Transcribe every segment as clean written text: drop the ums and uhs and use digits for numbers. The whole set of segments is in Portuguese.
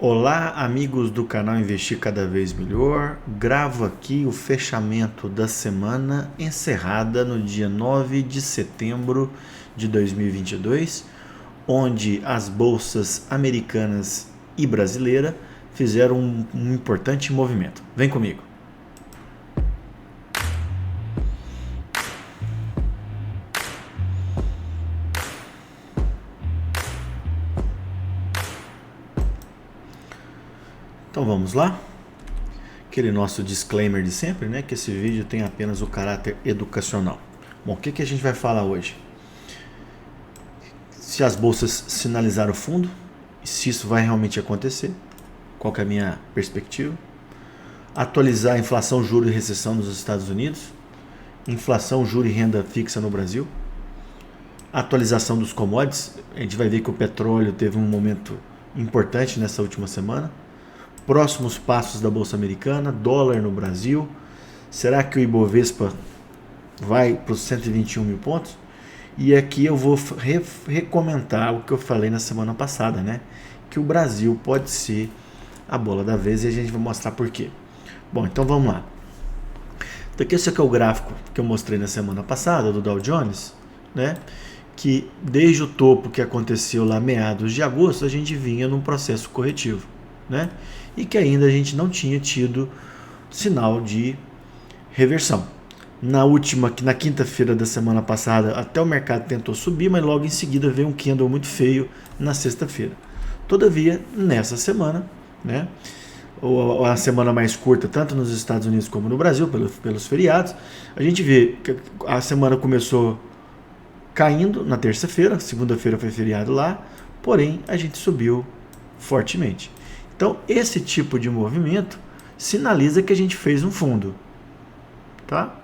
Olá, amigos do canal Investir Cada Vez Melhor. Gravo aqui o fechamento da semana encerrada no dia 9 de setembro de 2022, onde as bolsas americanas e brasileira fizeram um importante movimento. Vem comigo. Então vamos lá, aquele nosso disclaimer de sempre, né, que esse vídeo tem apenas o caráter educacional. Bom, o que a gente vai falar hoje? Se as bolsas sinalizaram fundo, e se isso vai realmente acontecer, qual que é a minha perspectiva? Atualizar a inflação, juro e recessão nos Estados Unidos, inflação, juro e renda fixa no Brasil, atualização dos commodities, a gente vai ver que o petróleo teve um momento importante nessa última semana, próximos passos da Bolsa Americana, dólar no Brasil. Será que o Ibovespa vai para os 121 mil pontos? E aqui eu vou recomentar o que eu falei na semana passada, né? Que o Brasil pode ser a bola da vez e a gente vai mostrar por quê. Bom, então vamos lá. Então aqui esse aqui é o gráfico que eu mostrei na semana passada do Dow Jones, né? Que desde o topo que aconteceu lá meados de agosto, a gente vinha num processo corretivo, né? E que ainda a gente não tinha tido sinal de reversão. Na quinta-feira da semana passada, até o mercado tentou subir, mas logo em seguida veio um candle muito feio na sexta-feira. Todavia, nessa semana, né, ou a semana mais curta, tanto nos Estados Unidos como no Brasil, pelos feriados, a gente vê que a semana começou caindo na terça-feira, segunda-feira foi feriado lá, porém a gente subiu fortemente. Então, esse tipo de movimento sinaliza que a gente fez um fundo, tá?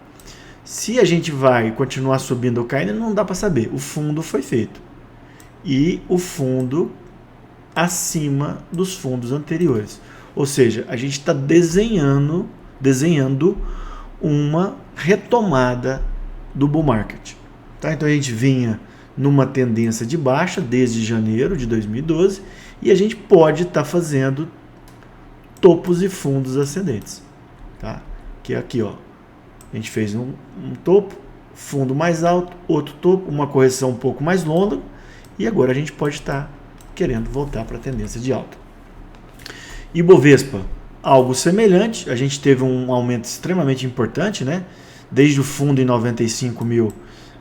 Se a gente vai continuar subindo ou caindo, não dá para saber. O fundo foi feito. E o fundo acima dos fundos anteriores. Ou seja, a gente está desenhando uma retomada do bull market. Tá? Então, a gente vinha numa tendência de baixa desde janeiro de 2012 e a gente pode estar fazendo topos e fundos ascendentes, tá? Que é aqui, ó, a gente fez um topo, fundo mais alto, outro topo, uma correção um pouco mais longa e agora a gente pode estar querendo voltar para a tendência de alta. Ibovespa, algo semelhante, a gente teve um aumento extremamente importante, né? Desde o fundo em 95 mil,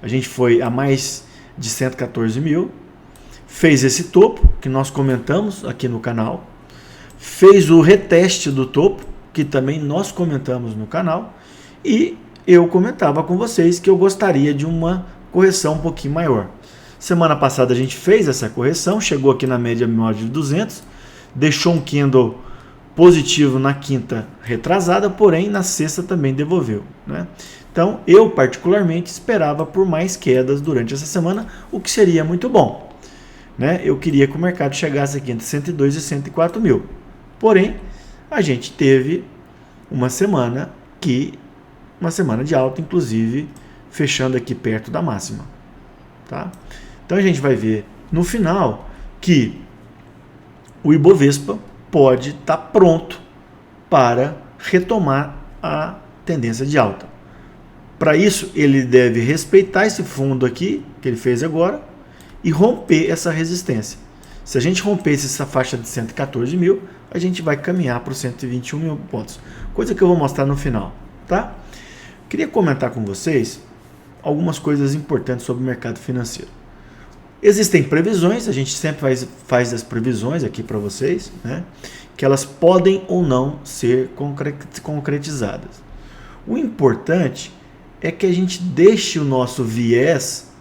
a gente foi a mais de 114 mil, fez esse topo, que nós comentamos aqui no canal, fez o reteste do topo, que também nós comentamos no canal, e eu comentava com vocês que eu gostaria de uma correção um pouquinho maior. Semana passada a gente fez essa correção, chegou aqui na média móvel de 200, deixou um candle positivo na quinta retrasada, porém na sexta também devolveu, né? Então, eu particularmente esperava por mais quedas durante essa semana, o que seria muito bom, né? Eu queria que o mercado chegasse aqui entre 102 e 104 mil. Porém, a gente teve uma semana de alta, inclusive fechando aqui perto da máxima, tá? Então, a gente vai ver no final que o Ibovespa pode estar pronto para retomar a tendência de alta. Para isso, ele deve respeitar esse fundo aqui, que ele fez agora, e romper essa resistência. Se a gente rompesse essa faixa de 114 mil, a gente vai caminhar para os 121 mil pontos. Coisa que eu vou mostrar no final, tá? Queria comentar com vocês algumas coisas importantes sobre o mercado financeiro. Existem previsões, a gente sempre faz as previsões aqui para vocês, né? Que elas podem ou não ser concretizadas. O importante é que a gente deixe o nosso viés,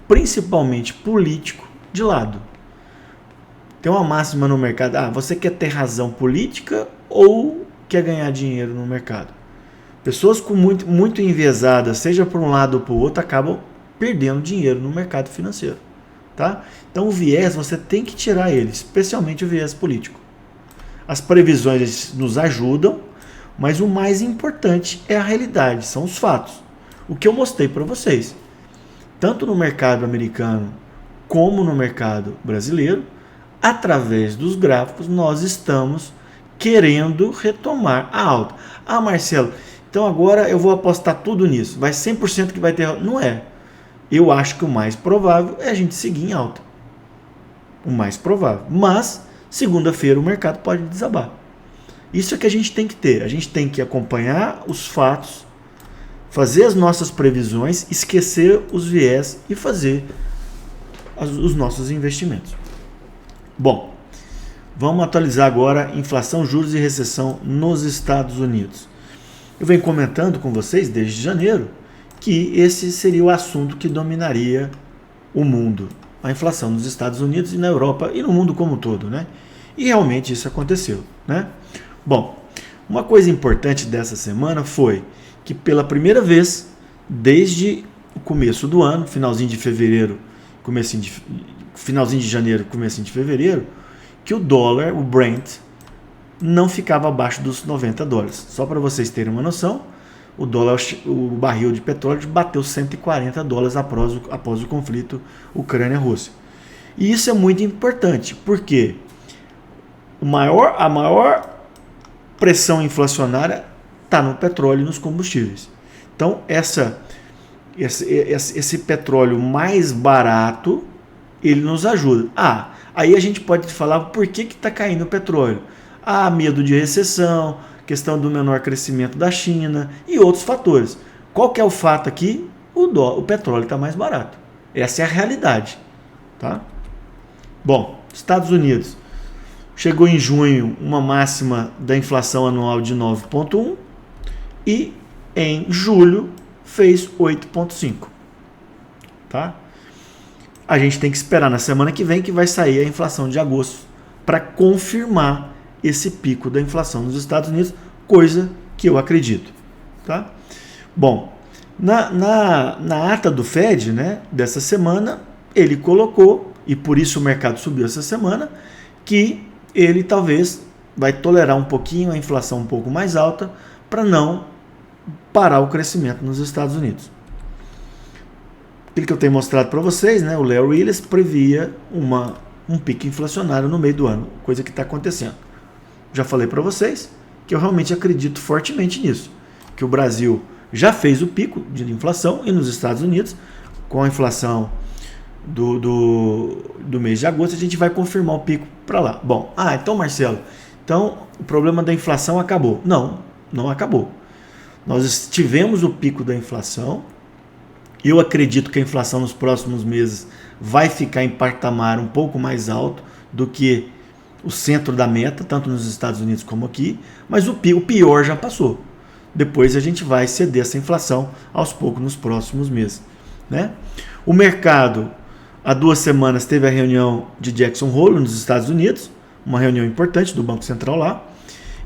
principalmente político, de lado. Tem uma máxima no mercado, você quer ter razão política ou quer ganhar dinheiro no mercado? Pessoas com muito enviesadas, seja por um lado ou por outro, acabam perdendo dinheiro no mercado financeiro, tá? Então o viés, você tem que tirar ele, especialmente o viés político. As previsões nos ajudam, mas o mais importante é a realidade, são os fatos. O que eu mostrei para vocês, tanto no mercado americano como no mercado brasileiro, através dos gráficos, nós estamos querendo retomar a alta. Ah, Marcelo, então agora eu vou apostar tudo nisso. Vai 100% que vai ter... Não é. Eu acho que o mais provável é a gente seguir em alta. O mais provável. Mas, segunda-feira o mercado pode desabar. Isso é que a gente tem que ter. A gente tem que acompanhar os fatos, fazer as nossas previsões, esquecer os viés e fazer os nossos investimentos. Bom, vamos atualizar agora inflação, juros e recessão nos Estados Unidos. Eu venho comentando com vocês desde janeiro que esse seria o assunto que dominaria o mundo. A inflação nos Estados Unidos e na Europa e no mundo como um todo, né? E realmente isso aconteceu, né? Bom, uma coisa importante dessa semana foi que pela primeira vez, desde o começo do ano, finalzinho de fevereiro, finalzinho de janeiro, comecinho de fevereiro, que o dólar, o Brent, não ficava abaixo dos $90. Só para vocês terem uma noção, o barril de petróleo bateu $140 após o conflito Ucrânia-Rússia. E isso é muito importante, porque a maior pressão inflacionária está no petróleo e nos combustíveis. Então, esse petróleo mais barato, ele nos ajuda. Aí a gente pode falar por que está caindo o petróleo. Medo de recessão, questão do menor crescimento da China e outros fatores. Qual que é o fato aqui? O petróleo está mais barato. Essa é a realidade. Tá? Bom, Estados Unidos. Chegou em junho uma máxima da inflação anual de 9,1 e em julho fez 8,5. Tá? A gente tem que esperar na semana que vem que vai sair a inflação de agosto para confirmar esse pico da inflação nos Estados Unidos, coisa que eu acredito. Tá? Bom, na ata do Fed, né, dessa semana, ele colocou, e por isso o mercado subiu essa semana, que ele talvez vai tolerar um pouquinho a inflação um pouco mais alta para não parar o crescimento nos Estados Unidos. Aquilo que eu tenho mostrado para vocês, né, o Léo Willis previa um pico inflacionário no meio do ano, coisa que está acontecendo. Já falei para vocês que eu realmente acredito fortemente nisso, que o Brasil já fez o pico de inflação e nos Estados Unidos, com a inflação do mês de agosto, a gente vai confirmar o pico para lá. Bom, então Marcelo, então o problema da inflação acabou. Não acabou. Nós tivemos o pico da inflação. Eu acredito que a inflação nos próximos meses vai ficar em patamar um pouco mais alto do que o centro da meta, tanto nos Estados Unidos como aqui, mas o pior já passou. Depois a gente vai ceder essa inflação aos poucos nos próximos meses. Né? O mercado, há 2 semanas, teve a reunião de Jackson Hole nos Estados Unidos, uma reunião importante do Banco Central lá,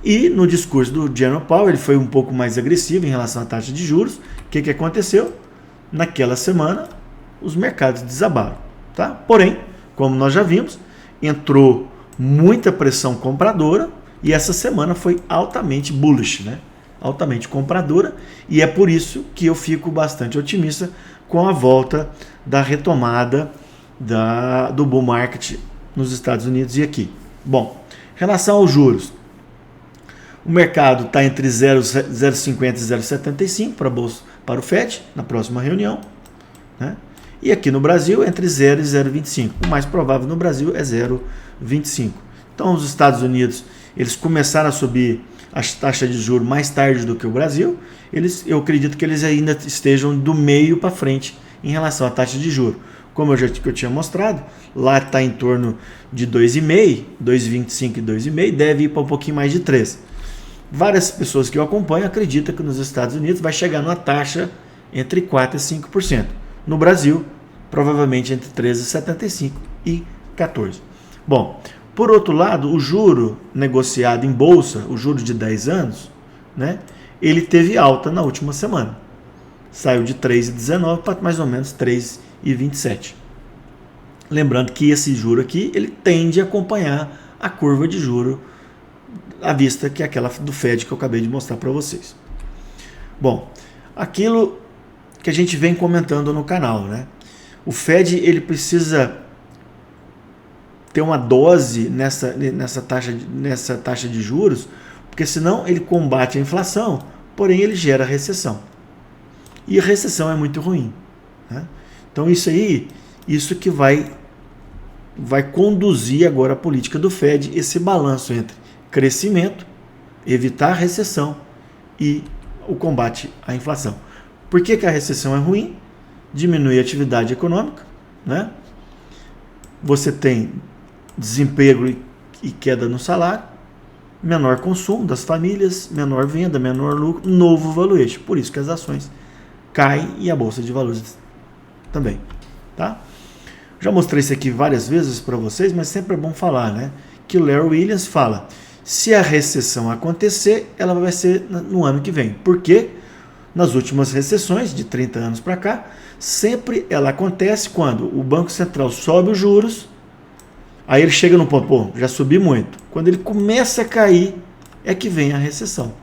e no discurso do Jerome Powell ele foi um pouco mais agressivo em relação à taxa de juros. O que aconteceu? Naquela semana, os mercados desabaram. Tá? Porém, como nós já vimos, entrou muita pressão compradora e essa semana foi altamente bullish, né? Altamente compradora, e é por isso que eu fico bastante otimista com a volta da retomada do bull market nos Estados Unidos e aqui. Bom, em relação aos juros, o mercado está entre 0,50 e 0,75 para o FED, na próxima reunião, né? E aqui no Brasil, entre 0 e 0,25. O mais provável no Brasil é 0,25. Então, os Estados Unidos, eles começaram a subir a taxa de juros mais tarde do que o Brasil. Eu acredito que eles ainda estejam do meio para frente em relação à taxa de juros. Como eu tinha mostrado, lá está em torno de 2,5, 2,25 e 2,5, deve ir para um pouquinho mais de 3. Várias pessoas que eu acompanho acreditam que nos Estados Unidos vai chegar numa taxa entre 4% e 5%. No Brasil, provavelmente entre 13,75% e 14%. Bom, por outro lado, o juro negociado em bolsa, o juro de 10 anos, né, ele teve alta na última semana. Saiu de 3,19 para mais ou menos 3,27. Lembrando que esse juro aqui, ele tende a acompanhar a curva de juro à vista, que é aquela do Fed que eu acabei de mostrar para vocês. Bom, aquilo que a gente vem comentando no canal, né? O Fed, ele precisa ter uma dose nessa taxa de juros, porque senão ele combate a inflação, porém ele gera recessão. E a recessão é muito ruim, né? Então isso que vai conduzir agora a política do Fed, esse balanço entre crescimento, evitar a recessão e o combate à inflação. Por que a recessão é ruim? Diminui a atividade econômica, né? Você tem desemprego e queda no salário, menor consumo das famílias, menor venda, menor lucro, novo valuation. Por isso que as ações caem e a bolsa de valores também, tá? Já mostrei isso aqui várias vezes para vocês, mas sempre é bom falar, né? Que o Larry Williams fala, se a recessão acontecer, ela vai ser no ano que vem. Porque nas últimas recessões, de 30 anos para cá, sempre ela acontece quando o Banco Central sobe os juros, aí ele chega no ponto, pô, já subi muito. Quando ele começa a cair, é que vem a recessão.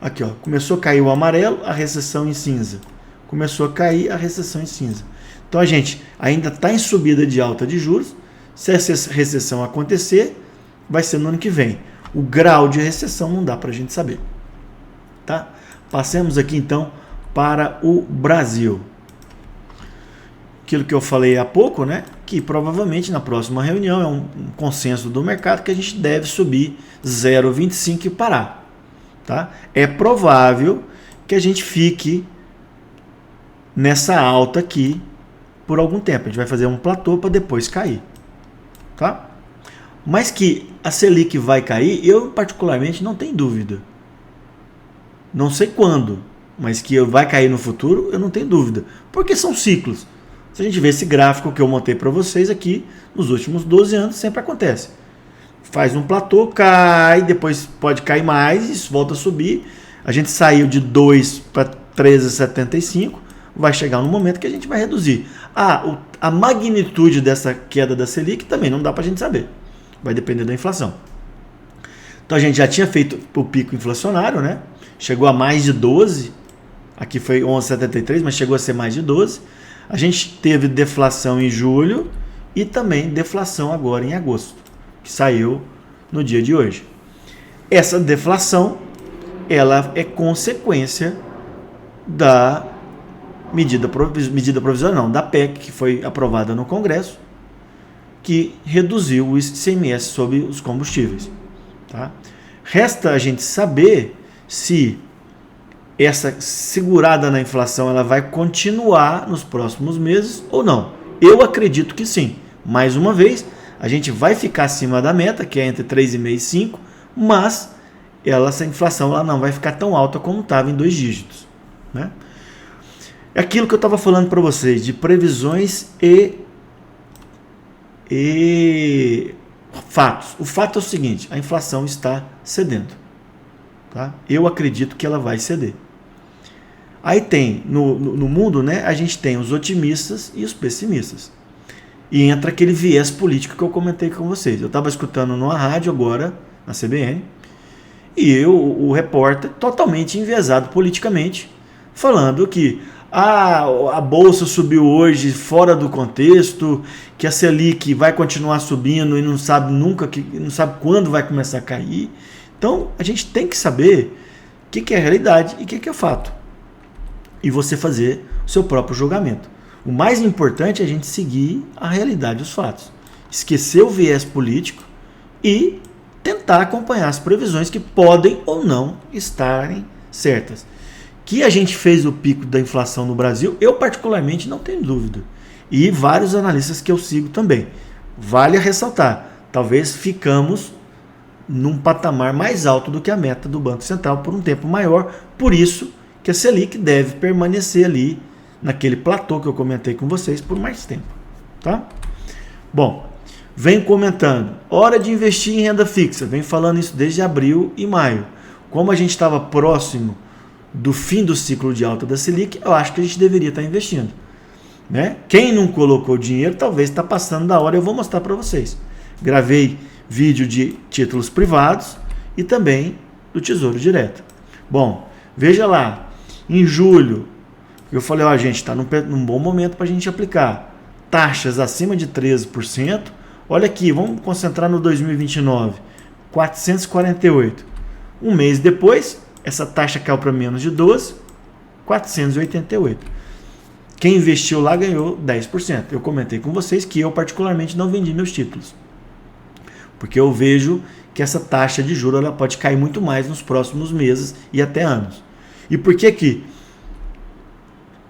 Aqui, ó, começou a cair o amarelo, a recessão em cinza. Começou a cair a recessão em cinza. Então a gente ainda está em subida de alta de juros. Se essa recessão acontecer, vai ser no ano que vem. O grau de recessão não dá para a gente saber, tá? Passemos aqui então para o Brasil. Aquilo que eu falei há pouco, né? Que provavelmente na próxima reunião é um consenso do mercado que a gente deve subir 0,25 e parar, tá? É provável que a gente fique nessa alta aqui por algum tempo. A gente vai fazer um platô para depois cair, tá? Mas que a Selic vai cair, eu particularmente não tenho dúvida. Não sei quando, mas que vai cair no futuro, eu não tenho dúvida. Porque são ciclos. Se a gente vê esse gráfico que eu montei para vocês aqui, nos últimos 12 anos sempre acontece. Faz um platô, cai, depois pode cair mais, isso volta a subir. A gente saiu de 2 para 13,75, vai chegar no momento que a gente vai reduzir. A magnitude dessa queda da Selic também não dá para a gente saber. Vai depender da inflação. Então a gente já tinha feito o pico inflacionário, né? Chegou a mais de 12, aqui foi 11,73, mas chegou a ser mais de 12. A gente teve deflação em julho e também deflação agora em agosto, que saiu no dia de hoje. Essa deflação, ela é consequência da medida provisória, não, da PEC, que foi aprovada no Congresso, que reduziu o ICMS sobre os combustíveis, tá? Resta a gente saber se essa segurada na inflação ela vai continuar nos próximos meses ou não. Eu acredito que sim. Mais uma vez, a gente vai ficar acima da meta, que é entre 3,5 e 5, mas essa inflação ela não vai ficar tão alta como estava em 2 dígitos, né? É aquilo que eu estava falando para vocês, de previsões e fatos. O fato é o seguinte, a inflação está cedendo, tá? Eu acredito que ela vai ceder. Aí tem, no mundo, né, a gente tem os otimistas e os pessimistas. E entra aquele viés político que eu comentei com vocês. Eu estava escutando numa rádio agora, na CBN, e o repórter, totalmente enviesado politicamente, falando que a bolsa subiu hoje fora do contexto, que a Selic vai continuar subindo e não sabe não sabe quando vai começar a cair. Então, a gente tem que saber o que é realidade e o que é fato. E você fazer o seu próprio julgamento. O mais importante é a gente seguir a realidade dos fatos. Esquecer o viés político e tentar acompanhar as previsões que podem ou não estarem certas. Que a gente fez o pico da inflação no Brasil, eu particularmente não tenho dúvida. E vários analistas que eu sigo também. Vale a ressaltar, talvez ficamos num patamar mais alto do que a meta do Banco Central por um tempo maior, por isso que a Selic deve permanecer ali naquele platô que eu comentei com vocês por mais tempo, tá? Bom, vem comentando, hora de investir em renda fixa, vem falando isso desde abril e maio. Como a gente estava próximo do fim do ciclo de alta da Selic, eu acho que a gente deveria estar investindo, né? Quem não colocou dinheiro, talvez está passando da hora, eu vou mostrar para vocês. Gravei vídeo de títulos privados e também do Tesouro Direto. Bom, veja lá, em julho, eu falei, ó, gente, está num bom momento para a gente aplicar taxas acima de 13%. Olha aqui, vamos concentrar no 2029, 448. Um mês depois, essa taxa caiu para menos de 12, 488. Quem investiu lá ganhou 10%. Eu comentei com vocês que eu particularmente não vendi meus títulos, porque eu vejo que essa taxa de juros ela pode cair muito mais nos próximos meses e até anos. E por que que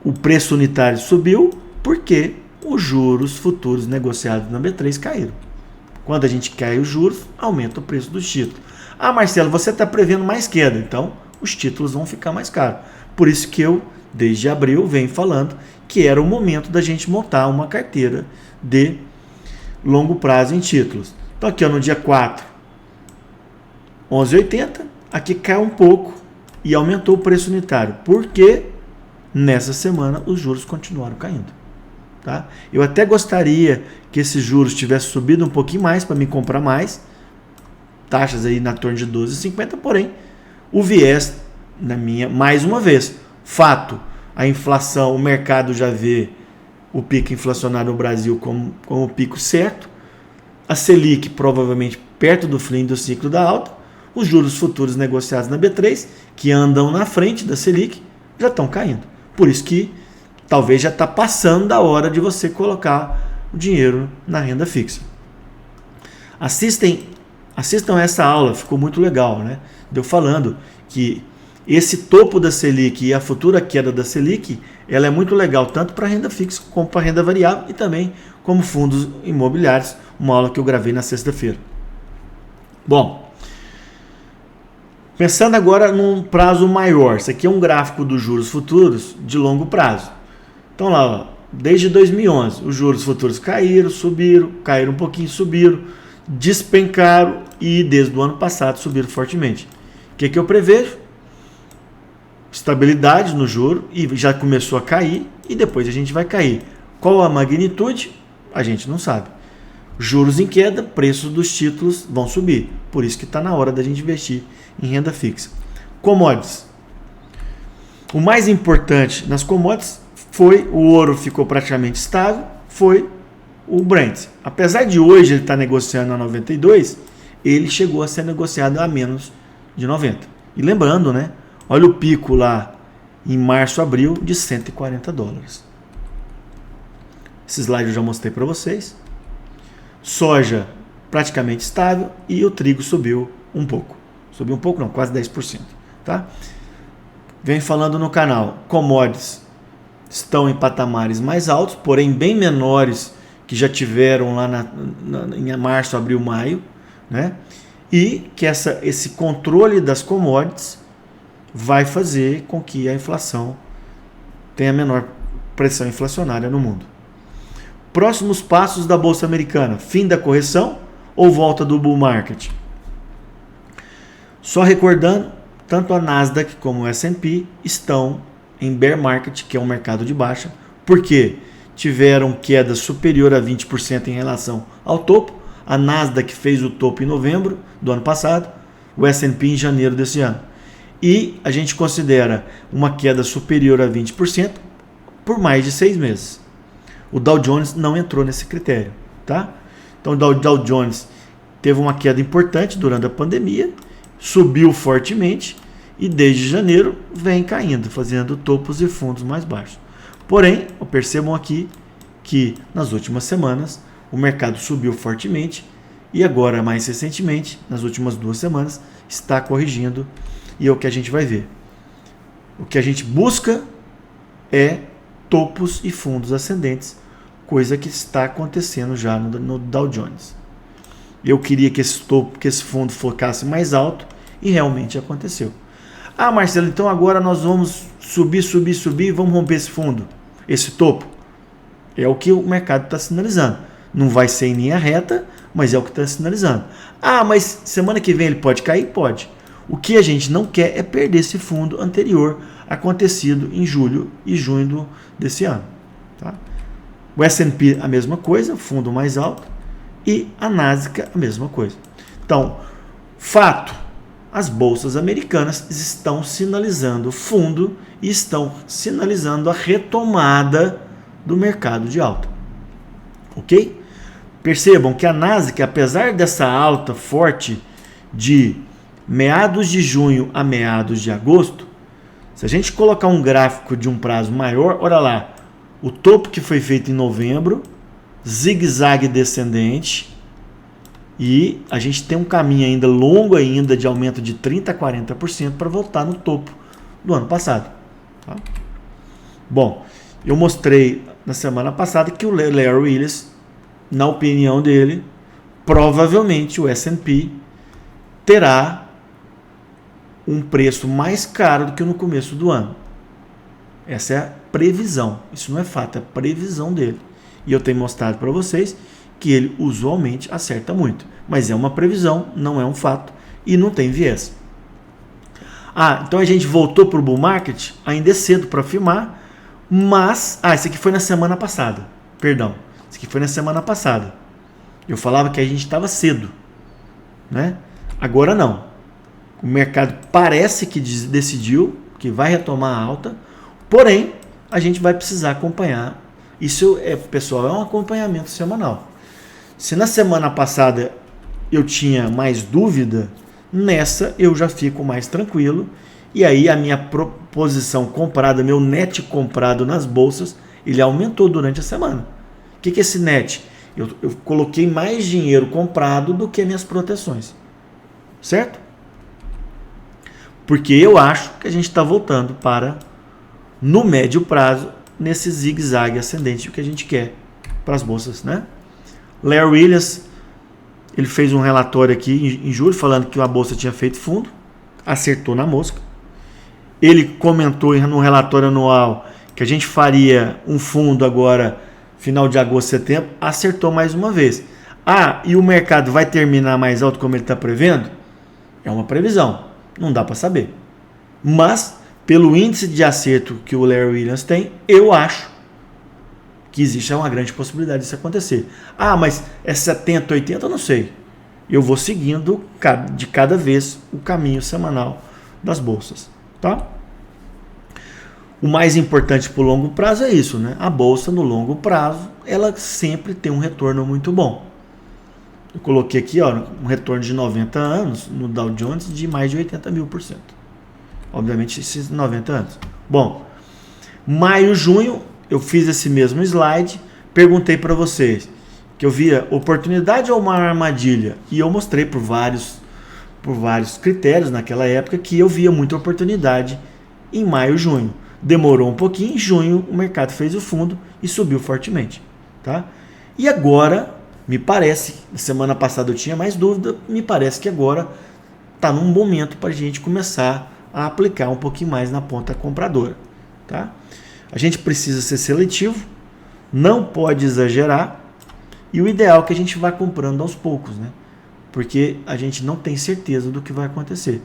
o preço unitário subiu? Porque os juros futuros negociados na B3 caíram. Quando a gente cai os juros, aumenta o preço dos títulos. Ah, Marcelo, você está prevendo mais queda, então os títulos vão ficar mais caros. Por isso que eu, desde abril, venho falando que era o momento da gente montar uma carteira de longo prazo em títulos. Então aqui, ó, no dia 4, 11,80, aqui caiu um pouco e aumentou o preço unitário, porque nessa semana os juros continuaram caindo. Tá? Eu até gostaria que esses juros tivessem subido um pouquinho mais para me comprar mais, taxas aí na torno de 12,50, porém o viés na minha, mais uma vez, fato, a inflação, o mercado já vê o pico inflacionário no Brasil como o pico certo, a Selic provavelmente perto do fim do ciclo da alta, os juros futuros negociados na B3, que andam na frente da Selic, já estão caindo. Por isso que talvez já está passando da hora de você colocar o dinheiro na renda fixa. Assistam essa aula, ficou muito legal, né? Deu falando que esse topo da Selic e a futura queda da Selic, ela é muito legal tanto para renda fixa como para renda variável e também como fundos imobiliários, uma aula que eu gravei na sexta-feira. Bom, pensando agora num prazo maior, isso aqui é um gráfico dos juros futuros de longo prazo. Então lá, ó, desde 2011, os juros futuros caíram, subiram, caíram um pouquinho, subiram, despencaram e desde o ano passado subiram fortemente. O que eu prevejo? Estabilidade no juro e já começou a cair e depois a gente vai cair. Qual a magnitude? A gente não sabe. Juros em queda, preços dos títulos vão subir. Por isso que está na hora da gente investir em renda fixa. Commodities. O mais importante nas commodities foi o ouro, ficou praticamente estável, foi o Brent. Apesar de hoje ele estar negociando a 92, ele chegou a ser negociado a menos de 90. E lembrando, né? Olha o pico lá em março, abril de $140. Esse slide eu já mostrei para vocês. Soja praticamente estável e o trigo subiu um pouco. Subiu um pouco não, quase 10%. Tá? Vem falando no canal, commodities estão em patamares mais altos, porém bem menores que já tiveram lá em março, abril, maio, né? E que esse controle das commodities vai fazer com que a inflação tenha menor pressão inflacionária no mundo. Próximos passos da Bolsa Americana: fim da correção ou volta do bull market? Só recordando, tanto a Nasdaq como o S&P estão em bear market, que é um mercado de baixa, porque tiveram queda superior a 20% em relação ao topo. A Nasdaq fez o topo em novembro do ano passado, o S&P em janeiro desse ano. E a gente considera uma queda superior a 20% por mais de 6 meses. O Dow Jones não entrou nesse critério, tá? Então o Dow Jones teve uma queda importante durante a pandemia, subiu fortemente e desde janeiro vem caindo, fazendo topos e fundos mais baixos. Porém, percebam aqui que nas últimas semanas o mercado subiu fortemente e agora, mais recentemente, nas últimas 2 semanas, está corrigindo e é o que a gente vai ver. O que a gente busca é topos e fundos ascendentes, coisa que está acontecendo já no Dow Jones. Eu queria que esse fundo focasse mais alto e realmente aconteceu. Ah, Marcelo, então agora nós vamos subir e vamos romper esse fundo, esse topo. É o que o mercado está sinalizando. Não vai ser em linha reta, mas é o que está sinalizando. Ah, mas semana que vem ele pode cair? Pode. O que a gente não quer é perder esse fundo anterior acontecido em julho e junho desse ano. Tá? O S&P a mesma coisa, fundo mais alto, e a Nasdaq a mesma coisa. Então, fato, as bolsas americanas estão sinalizando fundo e estão sinalizando a retomada do mercado de alta. Ok? Percebam que a Nasdaq, apesar dessa alta forte de meados de junho a meados de agosto, se a gente colocar um gráfico de um prazo maior, olha lá, o topo que foi feito em novembro, zigue-zague descendente, e a gente tem um caminho ainda longo ainda de aumento de 30% a 40% para voltar no topo do ano passado. Tá? Bom, eu mostrei na semana passada que o Larry Williams, na opinião dele, provavelmente o S&P terá um preço mais caro do que no começo do ano. Essa é a previsão. Isso não é fato, é a previsão dele. E eu tenho mostrado para vocês que ele usualmente acerta muito. Mas é uma previsão, não é um fato e não tem viés. Então a gente voltou para o bull market, ainda é cedo para afirmar, mas... isso aqui foi na semana passada. Perdão. Isso aqui foi na semana passada. Eu falava que a gente estava cedo, né? Agora não. O mercado parece que decidiu que vai retomar a alta, porém, a gente vai precisar acompanhar. Isso, pessoal, é um acompanhamento semanal. Se na semana passada eu tinha mais dúvida, nessa eu já fico mais tranquilo. E aí a minha posição comprada, meu net comprado nas bolsas, ele aumentou durante a semana. O que é esse net? Eu coloquei mais dinheiro comprado do que minhas proteções. Certo? Porque eu acho que a gente está voltando para, no médio prazo, nesse zigue-zague ascendente que a gente quer para as bolsas, né? Larry Williams, ele fez um relatório aqui em julho falando que a bolsa tinha feito fundo, acertou na mosca. Ele comentou no relatório anual que a gente faria um fundo agora, final de agosto, setembro, acertou mais uma vez. E o mercado vai terminar mais alto como ele está prevendo? É uma previsão, não dá para saber. Mas, pelo índice de acerto que o Larry Williams tem, eu acho que existe uma grande possibilidade disso acontecer. Mas é 70, 80, eu não sei. Eu vou seguindo de cada vez o caminho semanal das bolsas. Tá? O mais importante para o longo prazo é isso, né? A bolsa no longo prazo, ela sempre tem um retorno muito bom. Eu coloquei aqui um retorno de 90 anos no Dow Jones de mais de 80 mil %. Obviamente esses 90 anos. Bom, maio, junho, eu fiz esse mesmo slide, perguntei para vocês que eu via oportunidade ou uma armadilha, e eu mostrei por vários critérios naquela época que eu via muita oportunidade em maio, junho. Demorou um pouquinho, em junho o mercado fez o fundo e subiu fortemente. Tá? E agora, me parece, semana passada eu tinha mais dúvida, me parece que agora está num momento para a gente começar a aplicar um pouquinho mais na ponta compradora. Tá? A gente precisa ser seletivo, não pode exagerar, e o ideal é que a gente vá comprando aos poucos, né? Porque a gente não tem certeza do que vai acontecer.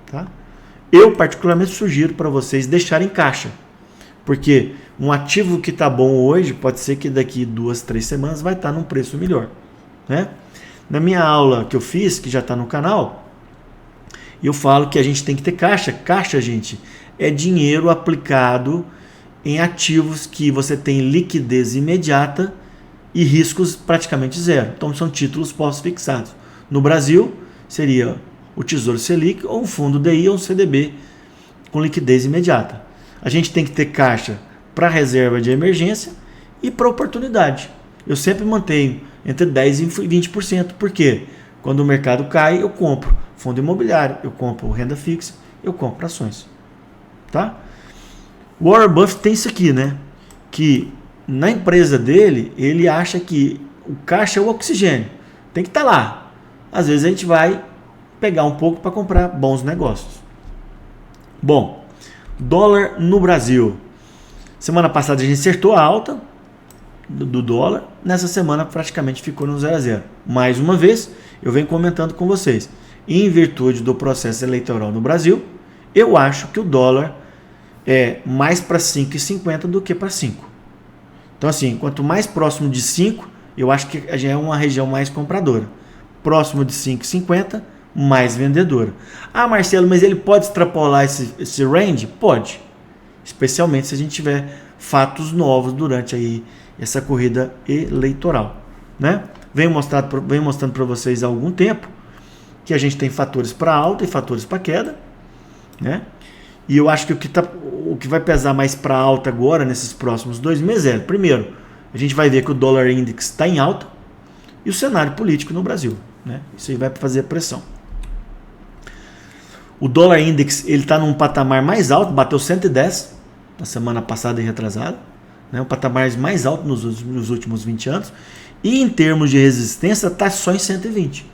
Tá? Eu particularmente sugiro para vocês deixarem caixa, porque um ativo que está bom hoje, pode ser que daqui 2, 3 semanas vai estar num preço melhor. Né? Na minha aula que eu fiz, que já está no canal, eu falo que a gente tem que ter caixa. Caixa, gente, é dinheiro aplicado em ativos que você tem liquidez imediata e riscos praticamente zero. Então são títulos pós-fixados. No Brasil seria o Tesouro Selic ou um fundo DI ou um CDB com liquidez imediata. A gente tem que ter caixa para reserva de emergência e para oportunidade. Eu sempre mantenho entre 10% e 20%. Por quê? Quando o mercado cai, eu compro fundo imobiliário, eu compro renda fixa, eu compro ações. Tá? O Warren Buffett tem isso aqui, né? Que na empresa dele, ele acha que o caixa é o oxigênio. Tem que estar lá. Às vezes a gente vai pegar um pouco para comprar bons negócios. Bom, dólar no Brasil. Semana passada a gente acertou a alta do dólar. Nessa semana praticamente ficou no 0 a 0. Mais uma vez, eu venho comentando com vocês. Em virtude do processo eleitoral no Brasil, eu acho que o dólar é mais para 5,50 do que para 5. Então assim, quanto mais próximo de 5, eu acho que já é uma região mais compradora. Próximo de 5,50, mais vendedora. Marcelo, mas ele pode extrapolar esse range? Pode. Especialmente se a gente tiver fatos novos durante aí essa corrida eleitoral. Né? venho mostrando para vocês há algum tempo que a gente tem fatores para alta e fatores para queda, né? E eu acho que o que vai pesar mais para alta agora, nesses próximos 2 meses, é, primeiro, a gente vai ver que o dólar index está em alta e o cenário político no Brasil, né? Isso aí vai fazer pressão. O dólar index está num patamar mais alto, bateu 110 na semana passada e retrasada, né? Um patamar mais alto nos últimos 20 anos. E em termos de resistência está só em 120.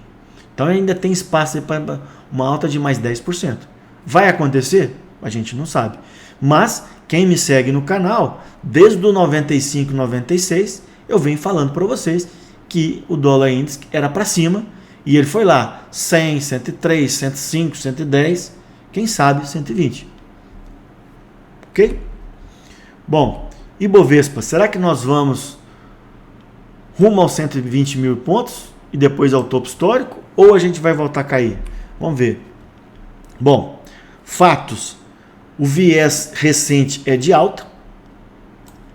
Então ainda tem espaço para uma alta de mais 10%. Vai acontecer? A gente não sabe. Mas quem me segue no canal, desde o 95, 96, eu venho falando para vocês que o dólar índice era para cima e ele foi lá 100, 103, 105, 110, quem sabe 120. Ok? Bom, Ibovespa, será que nós vamos rumo aos 120 mil pontos e depois ao topo histórico ou a gente vai voltar a cair? Vamos ver. Bom, fatos. O viés recente é de alta,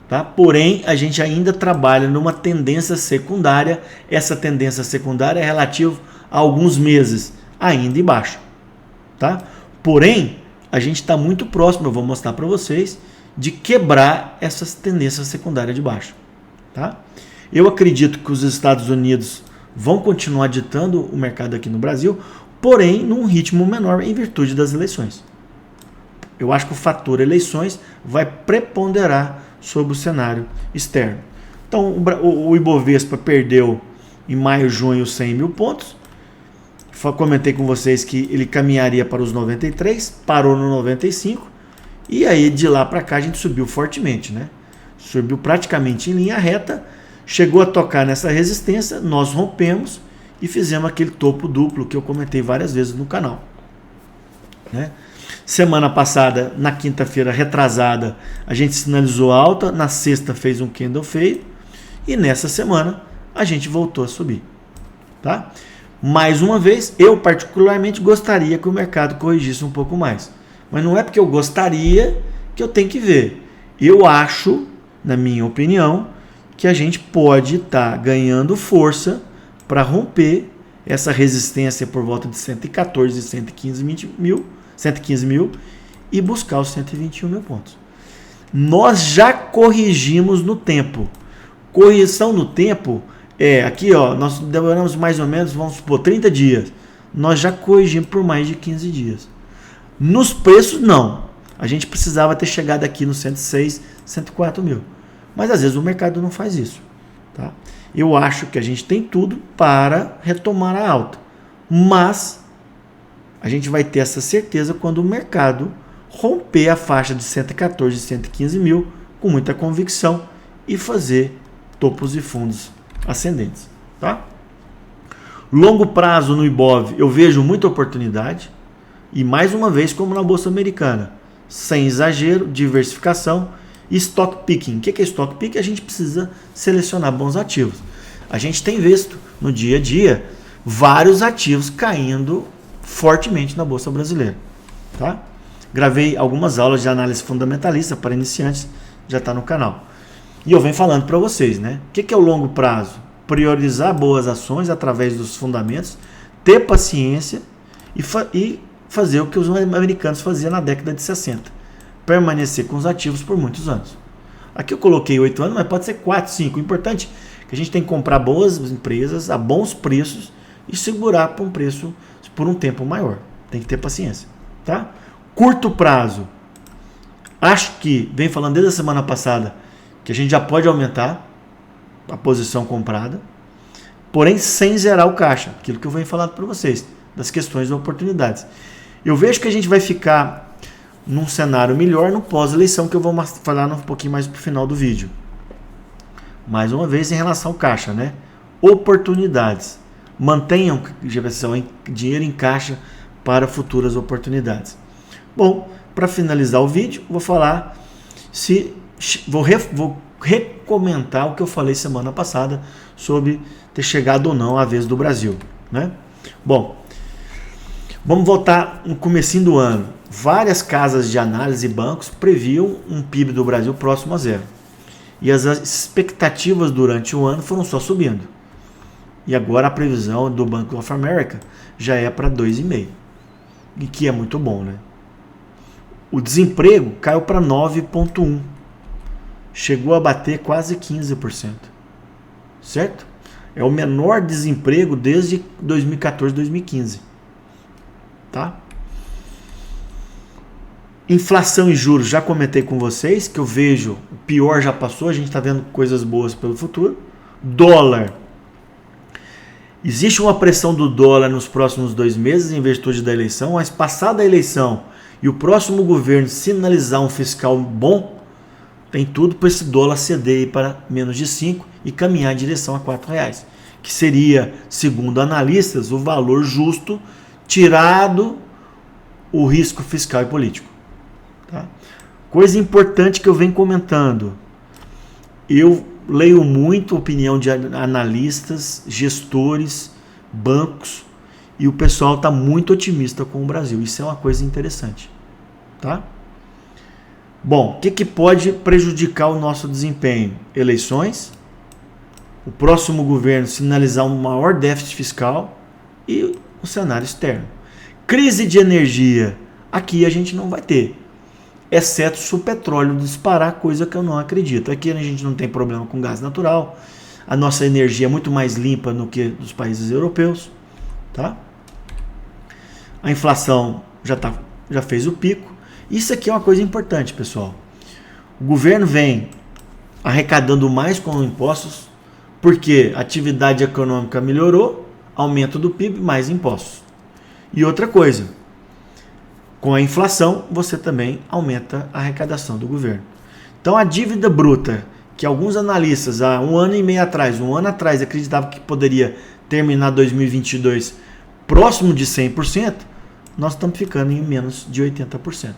tá? Porém, a gente ainda trabalha numa tendência secundária. Essa tendência secundária é relativa a alguns meses, ainda em baixa, tá? Porém, a gente está muito próximo, eu vou mostrar para vocês, de quebrar essas tendências secundárias de baixa, tá? Eu acredito que os Estados Unidos vão continuar ditando o mercado aqui no Brasil, porém num ritmo menor em virtude das eleições. Eu acho que o fator eleições vai preponderar sobre o cenário externo. Então, o Ibovespa perdeu em maio, junho 100 mil pontos. Comentei com vocês que ele caminharia para os 93, parou no 95. E aí, de lá para cá, a gente subiu fortemente, né? Subiu praticamente em linha reta. Chegou a tocar nessa resistência, nós rompemos e fizemos aquele topo duplo que eu comentei várias vezes no canal, né? Semana passada, na quinta-feira retrasada, a gente sinalizou alta, na sexta fez um candle feio e nessa semana a gente voltou a subir, tá? Mais uma vez, eu particularmente gostaria que o mercado corrigisse um pouco mais, mas não é porque eu gostaria que eu tenho que ver. Eu acho, na minha opinião, que a gente pode estar ganhando força para romper essa resistência por volta de 114 e 115 mil e buscar os 121 mil pontos. Nós já corrigimos no tempo. Correção no tempo é aqui, ó, nós demoramos mais ou menos, vamos supor, 30 dias. Nós já corrigimos por mais de 15 dias. Nos preços, não. A gente precisava ter chegado aqui no 106, 104 mil. Mas às vezes o mercado não faz isso, tá? Eu acho que a gente tem tudo para retomar a alta. Mas a gente vai ter essa certeza quando o mercado romper a faixa de 114 e 115 mil com muita convicção e fazer topos e fundos ascendentes, tá? Longo prazo no Ibov, eu vejo muita oportunidade e mais uma vez como na Bolsa Americana, sem exagero, diversificação e stock picking. O que é stock picking? A gente precisa selecionar bons ativos. A gente tem visto no dia a dia vários ativos caindo fortemente na Bolsa Brasileira, tá? Gravei algumas aulas de análise fundamentalista para iniciantes, já está no canal. E eu venho falando para vocês, né? O que é o longo prazo? Priorizar boas ações através dos fundamentos, ter paciência e fazer o que os americanos faziam na década de 60. Permanecer com os ativos por muitos anos. Aqui eu coloquei 8 anos, mas pode ser 4, 5. O importante é que a gente tem que comprar boas empresas a bons preços e segurar por um preço por um tempo maior. Tem que ter paciência, tá? Curto prazo. Acho que, vem falando desde a semana passada, que a gente já pode aumentar a posição comprada, porém sem zerar o caixa. Aquilo que eu venho falando para vocês, das questões de oportunidades. Eu vejo que a gente vai ficar num cenário melhor no pós-eleição, que eu vou falar um pouquinho mais pro final do vídeo. Mais uma vez em relação ao caixa, né? Oportunidades. Mantenham dinheiro em caixa para futuras oportunidades. Bom, para finalizar o vídeo, vou falar vou recomentar o que eu falei semana passada sobre ter chegado ou não a vez do Brasil, né? Bom, vamos voltar no comecinho do ano. Várias casas de análise e bancos previam um PIB do Brasil próximo a zero. E as expectativas durante o ano foram só subindo. E agora a previsão do Bank of America já é para 2,5%. E que é muito bom, né? O desemprego caiu para 9,1%. Chegou a bater quase 15%. Certo? É o menor desemprego desde 2014, 2015. Tá? Inflação e juros, já comentei com vocês que eu vejo, o pior já passou, a gente está vendo coisas boas pelo futuro. Dólar. Existe uma pressão do dólar nos próximos 2 meses em virtude da eleição, mas passada a eleição e o próximo governo sinalizar um fiscal bom, tem tudo para esse dólar ceder para menos de 5 e caminhar em direção a R$4, que seria, segundo analistas, o valor justo, tirado o risco fiscal e político. Tá? Coisa importante que eu venho comentando, eu leio muito a opinião de analistas, gestores, bancos, e o pessoal está muito otimista com o Brasil. Isso é uma coisa interessante. Tá? Bom, o que pode prejudicar o nosso desempenho? Eleições, o próximo governo sinalizar um maior déficit fiscal e o cenário externo. Crise de energia, aqui a gente não vai ter, exceto se o petróleo disparar, coisa que eu não acredito. Aqui a gente não tem problema com gás natural, a nossa energia é muito mais limpa do que dos países europeus. Tá? A inflação já fez o pico. Isso aqui é uma coisa importante, pessoal. O governo vem arrecadando mais com impostos, porque a atividade econômica melhorou, aumento do PIB, mais impostos. E outra coisa, com a inflação, você também aumenta a arrecadação do governo. Então a dívida bruta, que alguns analistas há um ano atrás acreditavam que poderia terminar 2022 próximo de 100%, nós estamos ficando em menos de 80%.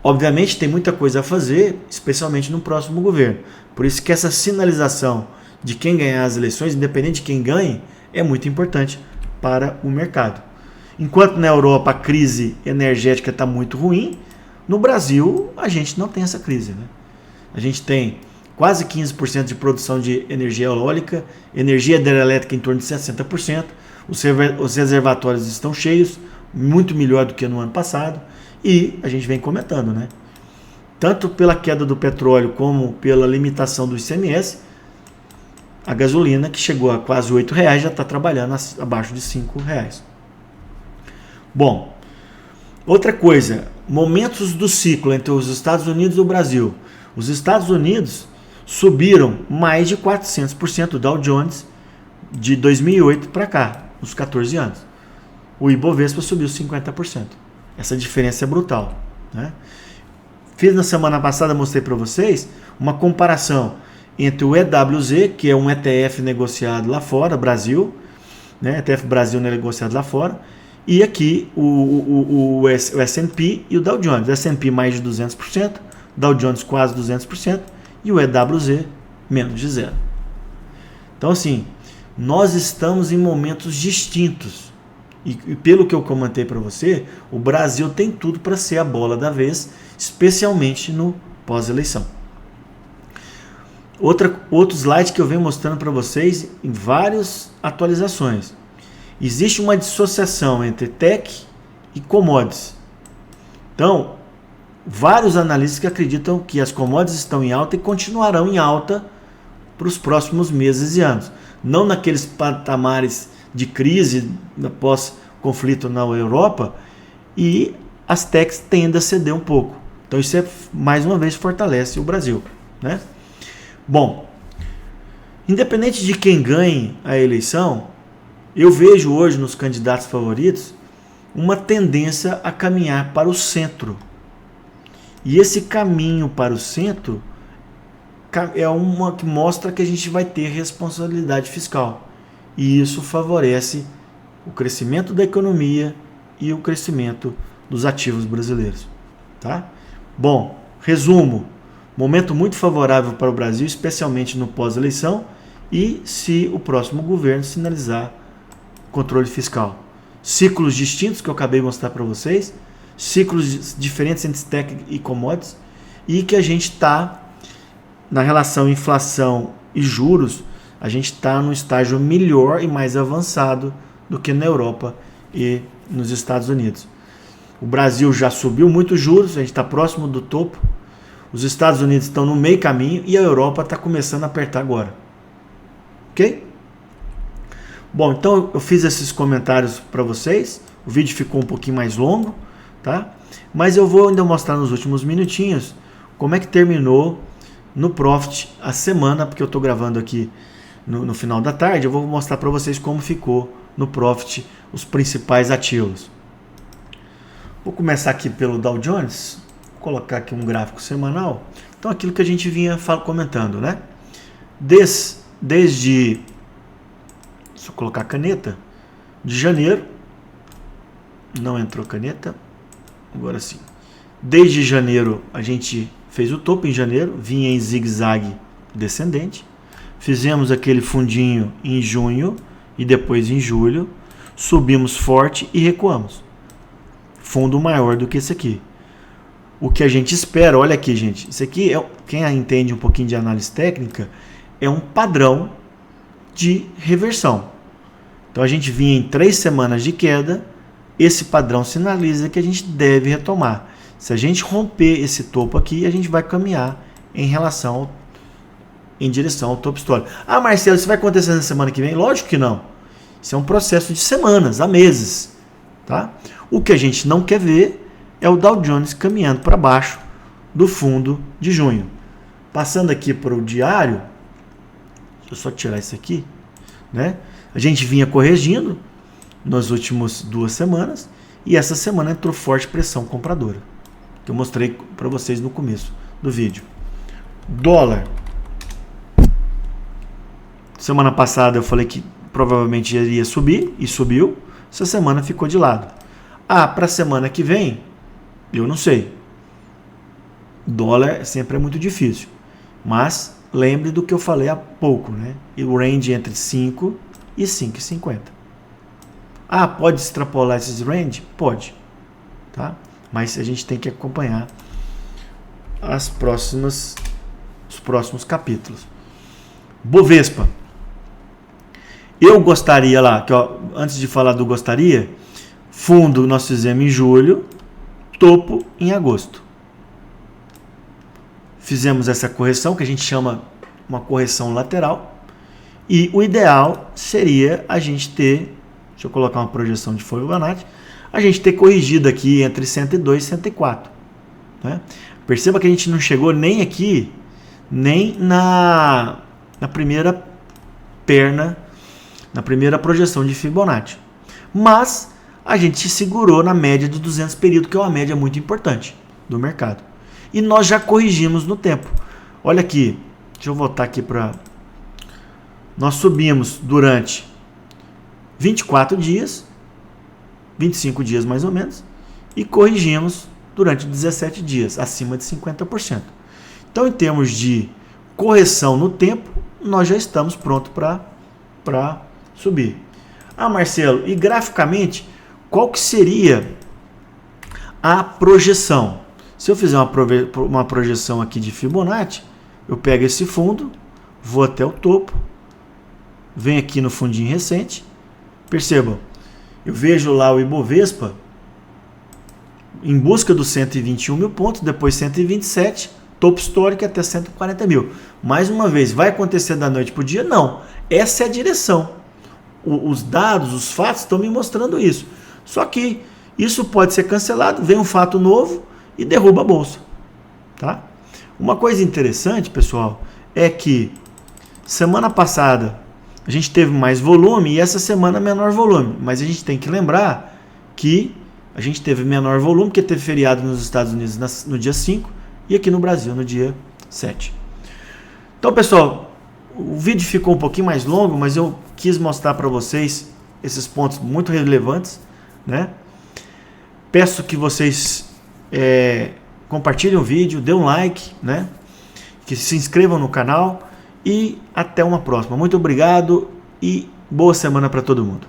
Obviamente tem muita coisa a fazer, especialmente no próximo governo. Por isso que essa sinalização de quem ganhar as eleições, independente de quem ganhe, é muito importante para o mercado. Enquanto na Europa a crise energética está muito ruim, no Brasil a gente não tem essa crise. Né? A gente tem quase 15% de produção de energia eólica, energia hidrelétrica em torno de 60%, os reservatórios estão cheios, muito melhor do que no ano passado, e a gente vem comentando, né? Tanto pela queda do petróleo como pela limitação do ICMS, a gasolina, que chegou a quase R$8, já está trabalhando abaixo de R$5. Bom, outra coisa, momentos do ciclo entre os Estados Unidos e o Brasil. Os Estados Unidos subiram mais de 400% o Dow Jones de 2008 para cá, nos 14 anos. O Ibovespa subiu 50%. Essa diferença é brutal. Né? Fiz na semana passada, mostrei para vocês, uma comparação entre o EWZ, que é um ETF negociado lá fora, Brasil, né? ETF Brasil negociado lá fora, e aqui o S&P e o Dow Jones. O S&P mais de 200%, Dow Jones quase 200%, e o EWZ menos de 0%. Então, assim, nós estamos em momentos distintos. E pelo que eu comentei para você, o Brasil tem tudo para ser a bola da vez, especialmente no pós-eleição. Outro slide que eu venho mostrando para vocês em várias atualizações. Existe uma dissociação entre tech e commodities. Então, vários analistas que acreditam que as commodities estão em alta e continuarão em alta para os próximos meses e anos. Não naqueles patamares de crise após conflito na Europa, e as techs tendem a ceder um pouco. Então isso mais uma vez fortalece o Brasil. Né? Bom, independente de quem ganhe a eleição, eu vejo hoje nos candidatos favoritos uma tendência a caminhar para o centro. E esse caminho para o centro é uma que mostra que a gente vai ter responsabilidade fiscal. E isso favorece o crescimento da economia e o crescimento dos ativos brasileiros. Tá? Bom, resumo. Momento muito favorável para o Brasil, especialmente no pós-eleição, e se o próximo governo sinalizar controle fiscal. Ciclos distintos que eu acabei de mostrar para vocês, ciclos diferentes entre tech e commodities, e que a gente está, na relação inflação e juros, a gente está num estágio melhor e mais avançado do que na Europa e nos Estados Unidos. O Brasil já subiu muitos juros, a gente está próximo do topo. Os Estados Unidos estão no meio caminho e a Europa está começando a apertar agora. Ok? Bom, então eu fiz esses comentários para vocês. O vídeo ficou um pouquinho mais longo, tá? Mas eu vou ainda mostrar nos últimos minutinhos como é que terminou no Profit a semana, porque eu estou gravando aqui no final da tarde. Eu vou mostrar para vocês como ficou no Profit os principais ativos. Vou começar aqui pelo Dow Jones, vou colocar aqui um gráfico semanal. Então aquilo que a gente vinha comentando, né? Desde, deixa eu colocar a caneta, de janeiro, não entrou caneta, agora sim. Desde janeiro a gente fez o topo em janeiro, vinha em zigue-zague descendente. Fizemos aquele fundinho em junho e depois em julho. Subimos forte e recuamos. Fundo maior do que esse aqui. O que a gente espera, olha aqui, gente. Isso aqui, quem entende um pouquinho de análise técnica, é um padrão de reversão. Então a gente vinha em 3 semanas de queda. Esse padrão sinaliza que a gente deve retomar. Se a gente romper esse topo aqui, a gente vai caminhar em direção ao topo histórico. Ah, Marcelo, isso vai acontecer na semana que vem? Lógico que não. Isso é um processo de semanas, a meses. Tá? O que a gente não quer ver é o Dow Jones caminhando para baixo do fundo de junho. Passando aqui para o diário, deixa eu só tirar isso aqui, né? A gente vinha corrigindo nas últimas 2 semanas e essa semana entrou forte pressão compradora, que eu mostrei para vocês no começo do vídeo. Dólar. Semana passada eu falei que provavelmente iria subir e subiu. Essa semana ficou de lado. Para a semana que vem, eu não sei. Dólar sempre é muito difícil. Mas lembre do que eu falei há pouco, né? E o range entre 5 e 5,50. Pode extrapolar esses range? Pode. Tá? Mas a gente tem que acompanhar os próximos capítulos. Bovespa. Eu gostaria lá, que, antes de falar do gostaria, fundo nós fizemos em julho, topo em agosto. Fizemos essa correção, que a gente chama uma correção lateral, e o ideal seria a gente ter, deixa eu colocar uma projeção de Fibonacci, a gente ter corrigido aqui entre 102 e 104. Né? Perceba que a gente não chegou nem aqui, nem na primeira perna, na primeira projeção de Fibonacci. Mas a gente segurou na média de 200 períodos, que é uma média muito importante do mercado. E nós já corrigimos no tempo. Olha aqui, deixa eu voltar aqui para... Nós subimos durante 24 dias, 25 dias mais ou menos, e corrigimos durante 17 dias, acima de 50%. Então, em termos de correção no tempo, nós já estamos prontos para subir. Marcelo, e graficamente, qual que seria a projeção? Se eu fizer uma projeção aqui de Fibonacci, eu pego esse fundo, vou até o topo, venho aqui no fundinho recente, percebam, eu vejo lá o Ibovespa em busca dos 121 mil pontos, depois 127, topo histórico até 140 mil. Mais uma vez, vai acontecer da noite para o dia? Não. Essa é a direção. Os dados, os fatos estão me mostrando isso. Só que isso pode ser cancelado, vem um fato novo e derruba a bolsa. Tá? Uma coisa interessante, pessoal, é que semana passada a gente teve mais volume e essa semana menor volume. Mas a gente tem que lembrar que a gente teve menor volume porque teve feriado nos Estados Unidos no dia 5 e aqui no Brasil no dia 7. Então, pessoal, o vídeo ficou um pouquinho mais longo, mas eu quis mostrar para vocês esses pontos muito relevantes, né? Peço que vocês compartilhem o vídeo, dê um like, né? Que se inscrevam no canal e até uma próxima. Muito obrigado e boa semana para todo mundo.